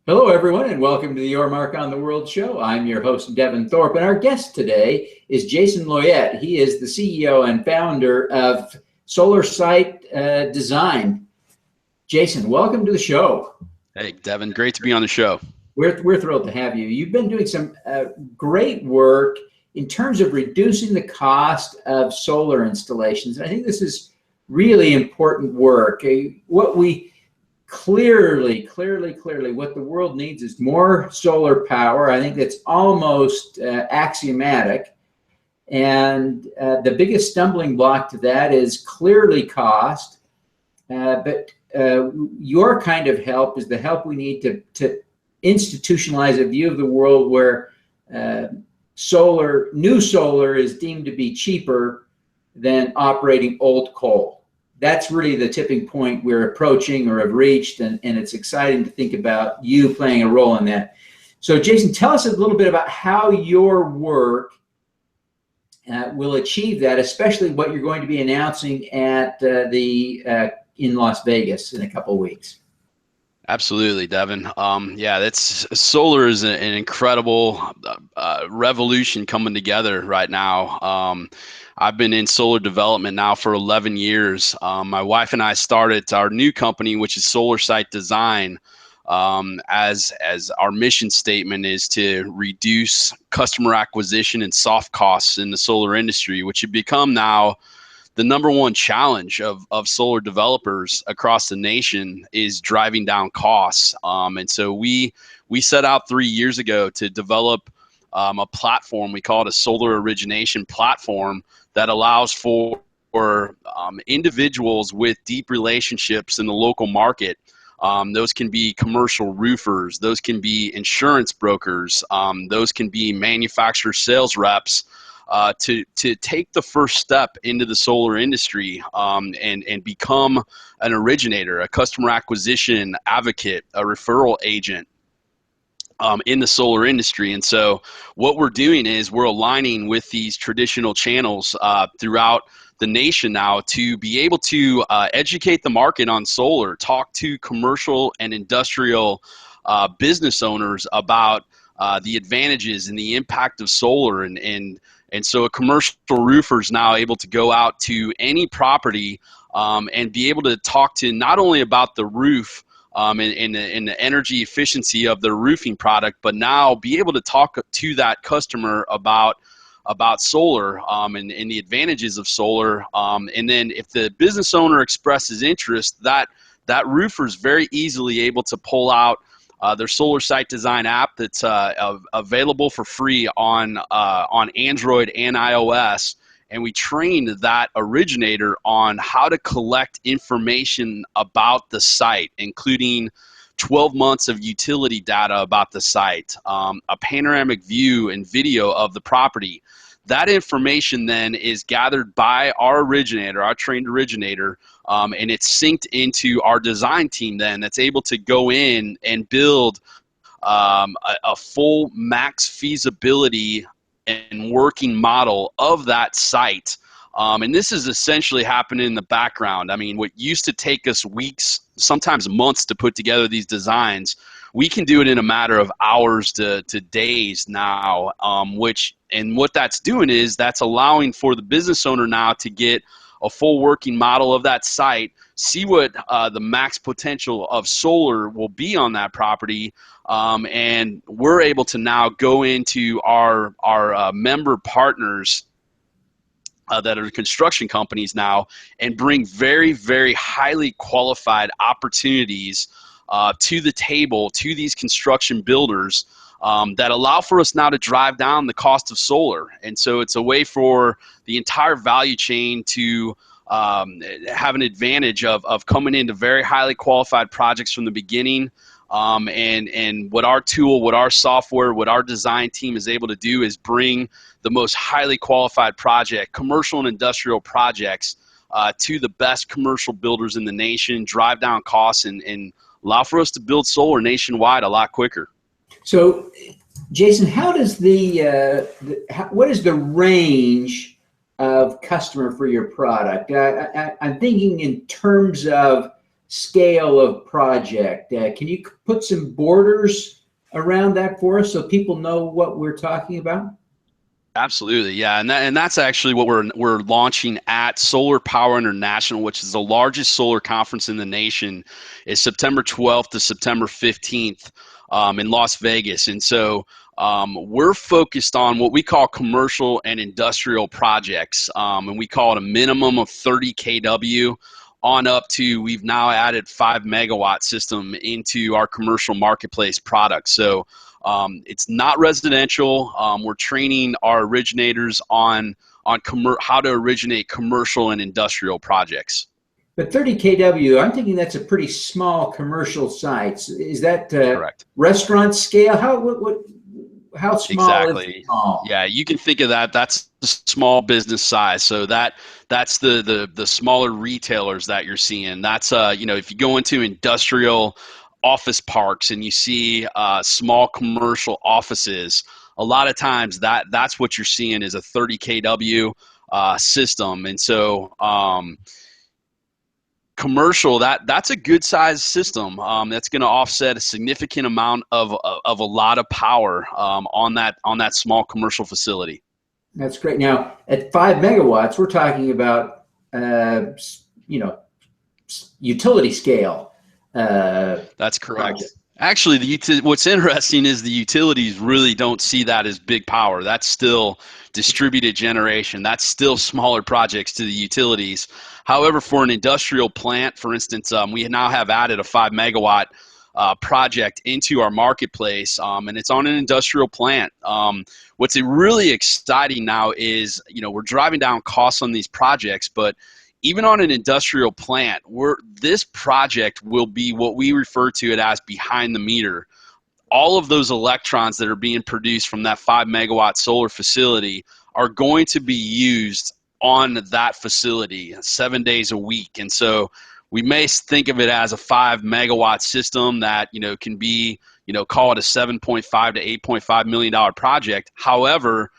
Hello, everyone, and welcome to the Your Mark on the World show. I'm your host, Devin Thorpe, and our guest today is Jason Loyet. He is the CEO and founder of Solar Site Design. Jason, welcome to the show. Hey, Devin, great to be on the show. We're thrilled to have you. You've been doing some great work in terms of reducing the cost of solar installations. And I think this is really important work. What we clearly, what the world needs is more solar power. I think that's almost axiomatic. And the biggest stumbling block to that is clearly cost. But your kind of help is the help we need to institutionalize a view of the world where new solar is deemed to be cheaper than operating old coal. That's really the tipping point we're approaching or have reached, and it's exciting to think about you playing a role in that. So Jason, tell us a little bit about how your work will achieve that, especially what you're going to be announcing at in Las Vegas in a couple of weeks. Absolutely, Devin. Solar is an incredible revolution coming together right now. I've been in solar development now for 11 years. My wife and I started our new company, which is Solar Site Design, as our mission statement is to reduce customer acquisition and soft costs in the solar industry, which have become now the number one challenge of solar developers across the nation is driving down costs. And so we set out 3 years ago to develop a platform. We call it a solar origination platform that allows for individuals with deep relationships in the local market. Those can be commercial roofers, those can be insurance brokers, those can be manufacturer sales reps, to take the first step into the solar industry and become an originator, a customer acquisition advocate, a referral agent in the solar industry. And so what we're doing is we're aligning with these traditional channels throughout the nation now to be able to educate the market on solar, talk to commercial and industrial business owners about the advantages and the impact of solar. And so a commercial roofer is now able to go out to any property and be able to talk to not only about the roof and the energy efficiency of their roofing product, but now be able to talk to that customer about solar and the advantages of solar. And then if the business owner expresses interest, that roofer is very easily able to pull out their Solar Site Design app that's available for free on Android and iOS. And we trained that originator on how to collect information about the site, including 12 months of utility data about the site, a panoramic view and video of the property. That information then is gathered by our originator, our trained originator, and it's synced into our design team then that's able to go in and build a full max feasibility and working model of that site. And this is essentially happening in the background. I mean, what used to take us weeks, sometimes months to put together these designs, we can do it in a matter of hours to days now, and what that's doing is that's allowing for the business owner now to get a full working model of that site, see what the max potential of solar will be on that property, and we're able to now go into our member partners that are construction companies now and bring very, very highly qualified opportunities to the table, to these construction builders that allow for us now to drive down the cost of solar. And so it's a way for the entire value chain to have an advantage of coming into very highly qualified projects from the beginning. And what our tool, what our software, what our design team is able to do is bring the most highly qualified project, commercial and industrial projects, to the best commercial builders in the nation, drive down costs, and allow for us to build solar nationwide a lot quicker. So, Jason, how does what is the range of customer for your product? I'm thinking in terms of scale of project. Can you put some borders around that for us so people know what we're talking about? Absolutely, yeah, and that's actually what we're launching at Solar Power International, which is the largest solar conference in the nation. Is September 12th to September 15th in Las Vegas, and so we're focused on what we call commercial and industrial projects, and we call it a minimum of 30 kW on up to, we've now added 5 megawatt system into our commercial marketplace product. So it's not residential. We're training our originators on how to originate commercial and industrial projects. But 30 kW, I'm thinking that's a pretty small commercial site. Is that Correct. restaurant scale? How small Exactly. is small? Yeah, you can think of that. That's the small business size. So that's the smaller retailers that you're seeing. That's if you go into industrial office parks and you see small commercial offices, a lot of times that's what you're seeing is a 30 kW system. And so commercial, that's a good size system that's going to offset a significant amount of a lot of power on that small commercial facility. That's great. Now, at 5 megawatts, we're talking about utility scale. That's correct. Project. Actually, what's interesting is the utilities really don't see that as big power. That's still distributed generation. That's still smaller projects to the utilities. However, for an industrial plant, for instance, we now have added a 5 megawatt project into our marketplace, and it's on an industrial plant. What's really exciting now is, we're driving down costs on these projects, but even on an industrial plant, this project will be what we refer to it as behind the meter. All of those electrons that are being produced from that 5 megawatt solar facility are going to be used on that facility 7 days a week. And so we may think of it as a 5 megawatt system that, can be, call it a $7.5 to $8.5 million project. However,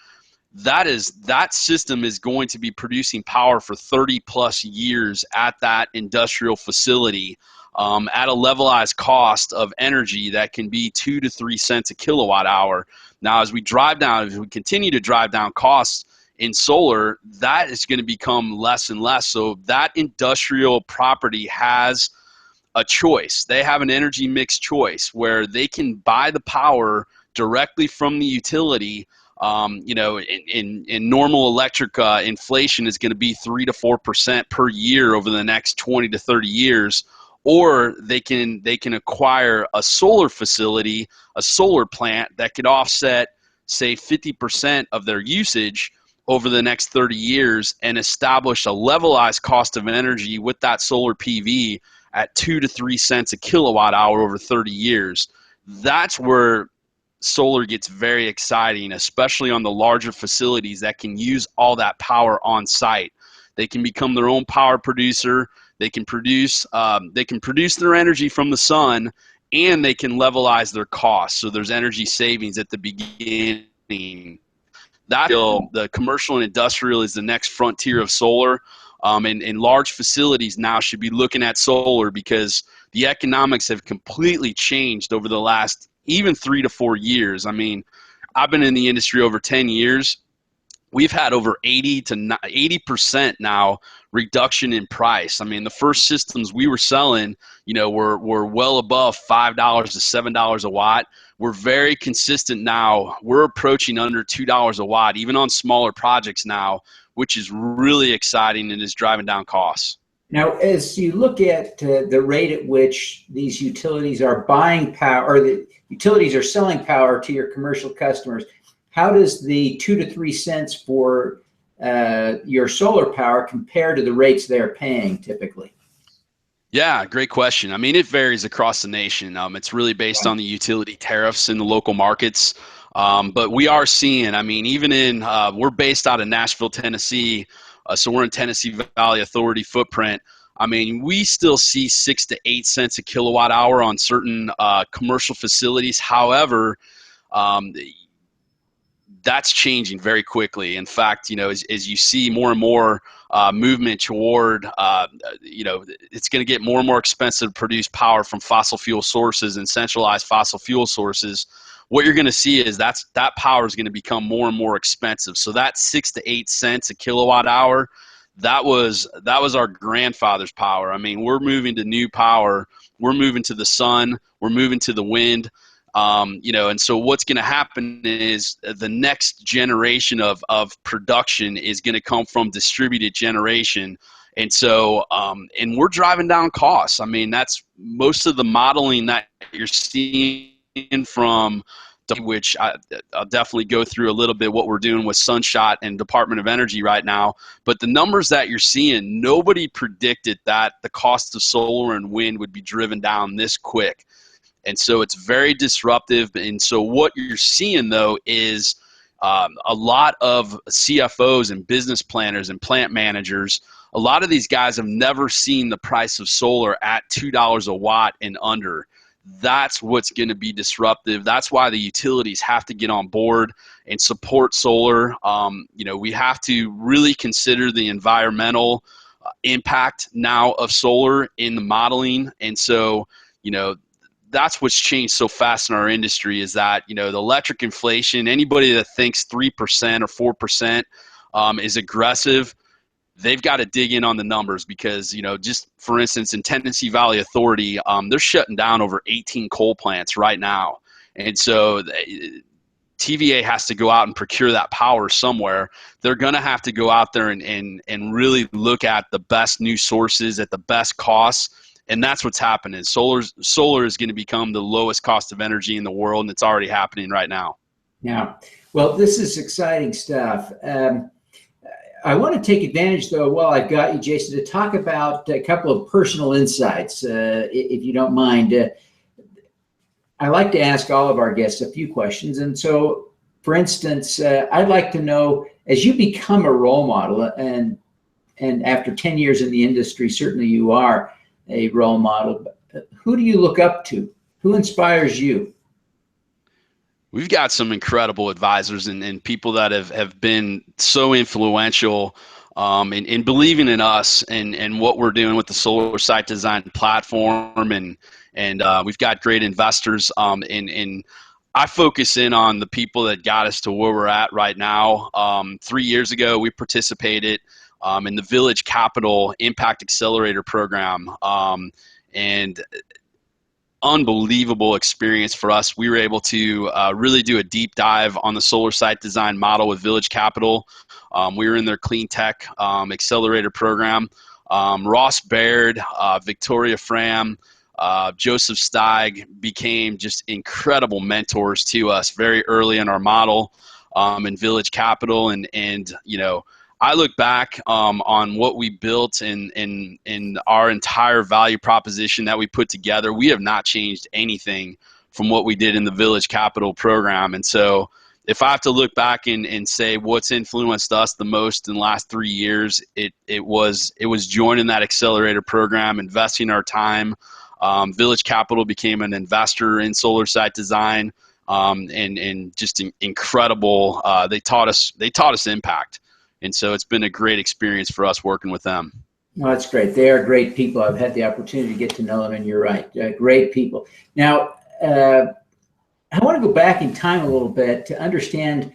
that system is going to be producing power for 30 plus years at that industrial facility at a levelized cost of energy that can be 2 to 3 cents a kilowatt hour. Now, as we continue to drive down costs in solar, that is going to become less and less. So that industrial property has a choice. They have an energy mix choice where they can buy the power directly from the utility. In normal electric inflation is going to be 3 to 4% per year over the next 20 to 30 years, or they can acquire a solar facility, a solar plant that could offset, say, 50% of their usage over the next 30 years and establish a levelized cost of energy with that solar PV at 2 to 3 cents a kilowatt hour over 30 years. That's where solar gets very exciting, especially on the larger facilities that can use all that power on site. They can become their own power producer. They can produce their energy from the sun, and they can levelize their costs. So there's energy savings at the beginning. The commercial and industrial is the next frontier of solar. And large facilities now should be looking at solar because the economics have completely changed over the last even 3 to 4 years. I mean, I've been in the industry over 10 years. We've had over 80% now reduction in price. I mean, the first systems we were selling, were well above $5 to $7 a watt. We're very consistent now. We're approaching under $2 a watt, even on smaller projects now, which is really exciting and is driving down costs. Now, as you look at the rate at which these utilities are buying power, or the utilities are selling power to your commercial customers, how does the 2 to 3 cents for your solar power compare to the rates they're paying typically? Yeah, great question. I mean, it varies across the nation. It's really based on the utility tariffs in the local markets. But we are seeing, even we're based out of Nashville, Tennessee, so we're in Tennessee Valley Authority footprint. I mean, we still see 6 to 8 cents a kilowatt hour on certain commercial facilities. However, that's changing very quickly. In fact, as you see more and more movement toward, it's going to get more and more expensive to produce power from fossil fuel sources and centralized fossil fuel sources. What you're going to see is that power is going to become more and more expensive. So that 6 to 8 cents a kilowatt hour, that was our grandfather's power. I mean, we're moving to new power. We're moving to the sun. We're moving to the wind. And so what's going to happen is the next generation of production is going to come from distributed generation. And so, and we're driving down costs. I mean, that's most of the modeling that you're seeing from, which I'll definitely go through a little bit what we're doing with Sunshot and Department of Energy right now. But the numbers that you're seeing, nobody predicted that the cost of solar and wind would be driven down this quick. And so it's very disruptive. And so what you're seeing, though, is a lot of CFOs and business planners and plant managers, a lot of these guys have never seen the price of solar at $2 a watt and under. That's what's going to be disruptive. That's why the utilities have to get on board and support solar. We have to really consider the environmental impact now of solar in the modeling. And so, that's what's changed so fast in our industry is that, the electric inflation, anybody that thinks 3% or 4% is aggressive, they've got to dig in on the numbers because, just for instance, in Tennessee Valley Authority, they're shutting down over 18 coal plants right now. And so TVA has to go out and procure that power somewhere. They're going to have to go out there and really look at the best new sources at the best costs. And that's what's happening. Solar is going to become the lowest cost of energy in the world, and it's already happening right now. Yeah. Well, this is exciting stuff. I want to take advantage, though, while I've got you, Jason, to talk about a couple of personal insights, if you don't mind. I like to ask all of our guests a few questions. And so, for instance, I'd like to know, as you become a role model, and after 10 years in the industry, certainly you are a role model, who do you look up to? Who inspires you? We've got some incredible advisors and people that have been so influential in believing in us and what we're doing with the solar site design platform. And we've got great investors. And I focus in on the people that got us to where we're at right now. 3 years ago, we participated in the Village Capital Impact Accelerator Program. And unbelievable experience for us. We were able to really do a deep dive on the solar site design model with Village Capital. We were in their clean tech accelerator program. Ross Baird, Victoria Fram, Joseph Steig became just incredible mentors to us very early in our model in Village Capital. And I look back on what we built in our entire value proposition that we put together. We have not changed anything from what we did in the Village Capital program. And so if I have to look back and say what's influenced us the most in the last 3 years, it was joining that accelerator program, investing our time. Village Capital became an investor in solar site design, and just incredible. They taught us impact. And so it's been a great experience for us working with them. No, that's great. They are great people. I've had the opportunity to get to know them, and you're right. Great people. Now, I want to go back in time a little bit to understand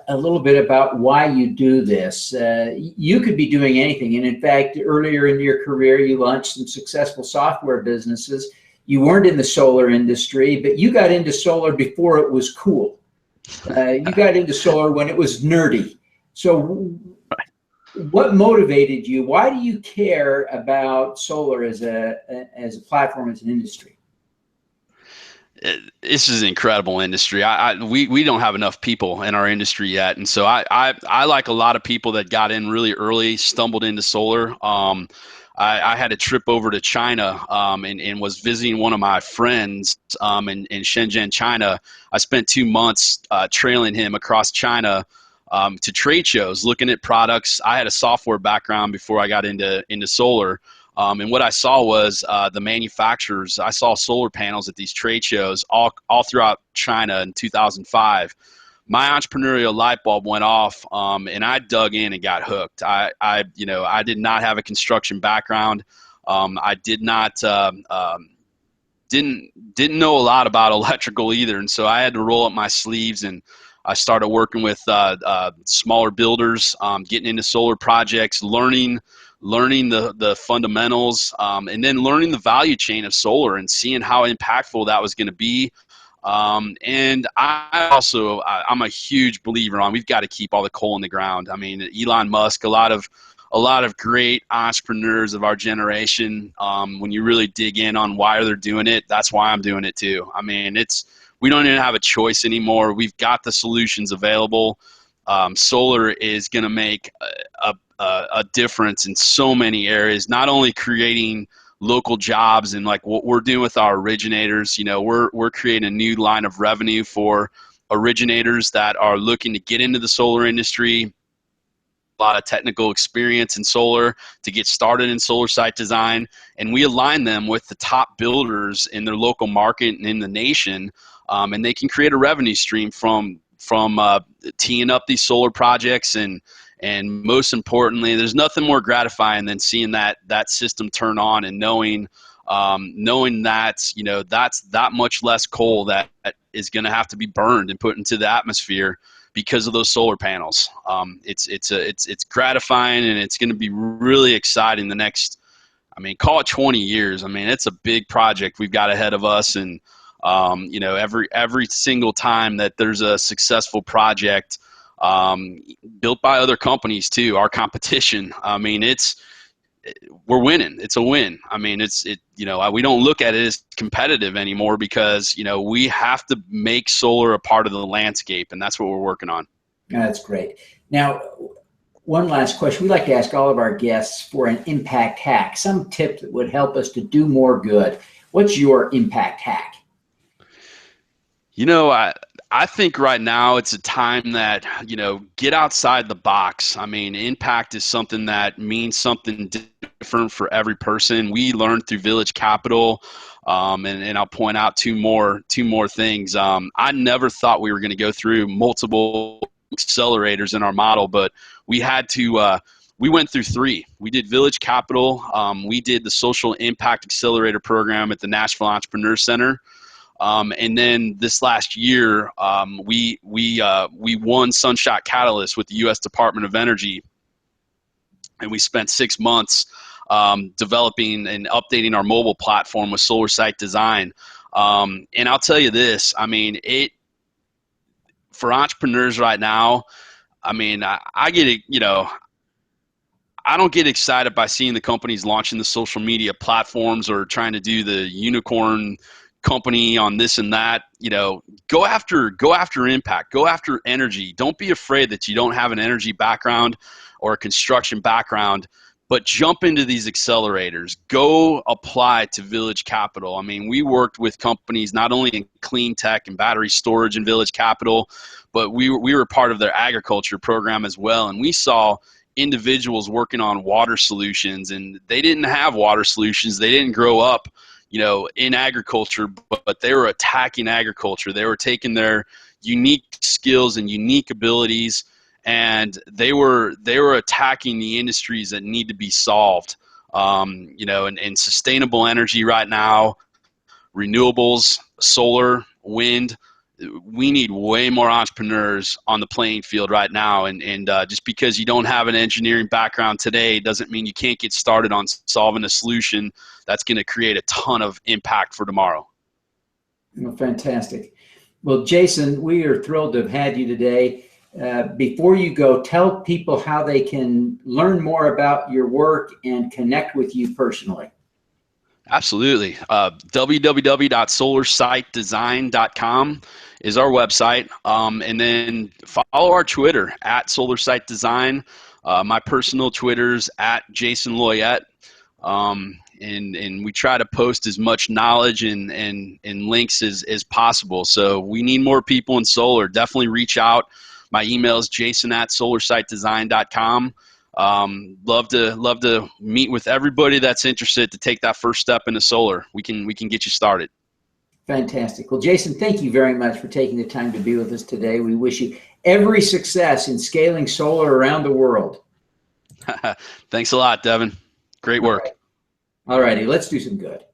a little bit about why you do this. You could be doing anything. And in fact, earlier in your career, you launched some successful software businesses. You weren't in the solar industry, but you got into solar before it was cool. You got into solar when it was nerdy. So what motivated you? Why do you care about solar as a platform, as an industry? This is an incredible industry. We don't have enough people in our industry yet. And so I like a lot of people that got in really early, stumbled into solar. I had a trip over to China and was visiting one of my friends in Shenzhen, China. I spent 2 months trailing him across China to trade shows, looking at products. I had a software background before I got into solar. And what I saw was the manufacturers. I saw solar panels at these trade shows all throughout China in 2005. my entrepreneurial light bulb went off, and I dug in and got hooked. I did not have a construction background. I did not didn't know a lot about electrical either, and so I had to roll up my sleeves, and I started working with smaller builders, getting into solar projects, learning the fundamentals, and then learning the value chain of solar and seeing how impactful that was going to be. And I'm a huge believer on, we've got to keep all the coal in the ground. I mean, Elon Musk, a lot of great entrepreneurs of our generation, when you really dig in on why they're doing it, that's why I'm doing it too. I mean, we don't even have a choice anymore. We've got the solutions available. Solar is going to make a difference in so many areas, not only creating local jobs and like what we're doing with our originators. We're creating a new line of revenue for originators that are looking to get into the solar industry, a lot of technical experience in solar to get started in solar site design, and we align them with the top builders in their local market and in the nation, and they can create a revenue stream from teeing up these solar projects. And most importantly, there's nothing more gratifying than seeing that system turn on and knowing that that's that much less coal that is going to have to be burned and put into the atmosphere because of those solar panels. It's gratifying, and it's going to be really exciting the next, call it 20 years. It's a big project we've got ahead of us, and every single time that there's a successful project, built by other companies too, our competition, we're winning. It's a win. We don't look at it as competitive anymore because, we have to make solar a part of the landscape, and that's what we're working on. That's great. Now, one last question. We like to ask all of our guests for an impact hack, some tip that would help us to do more good. What's your impact hack? I think right now it's a time that, get outside the box. Impact is something that means something different for every person. We learned through Village Capital, and I'll point out two more things. I never thought we were going to go through multiple accelerators in our model, but we had to, we went through three. We did Village Capital. We did the Social Impact Accelerator program at the Nashville Entrepreneur Center. And then this last year, we won Sunshot Catalyst with the U.S. Department of Energy, and we spent 6 months developing and updating our mobile platform with solar site design. And I'll tell you this, for entrepreneurs right now, I get it, I don't get excited by seeing the companies launching the social media platforms or trying to do the unicorn company on this and that. Go after impact, go after energy. Don't be afraid that you don't have an energy background or a construction background, but jump into these accelerators. Go apply to Village Capital. We worked with companies not only in clean tech and battery storage in Village Capital, but we were part of their agriculture program as well. And we saw individuals working on water solutions, and they didn't have water solutions. They didn't grow up in agriculture, but they were attacking agriculture. They were taking their unique skills and unique abilities, and they were attacking the industries that need to be solved. And sustainable energy right now, renewables, solar, wind. We need way more entrepreneurs on the playing field right now. And just because you don't have an engineering background today doesn't mean you can't get started on solving a solution that's going to create a ton of impact for tomorrow. Well, fantastic. Well, Jason, we are thrilled to have had you today. Before you go, tell people how they can learn more about your work and connect with you personally. Absolutely. www.solarsitedesign.com is our website. And then follow our Twitter at SolarSiteDesign. My personal Twitter's at Jason Loyet. And we try to post as much knowledge and links as possible. So we need more people in solar. Definitely reach out. My email is jason@solarsitedesign.com. Love to meet with everybody that's interested to take that first step into solar. We can get you started. Fantastic. Well, Jason, thank you very much for taking the time to be with us today. We wish you every success in scaling solar around the world. Thanks a lot, Devin. Great work. All righty, let's do some good.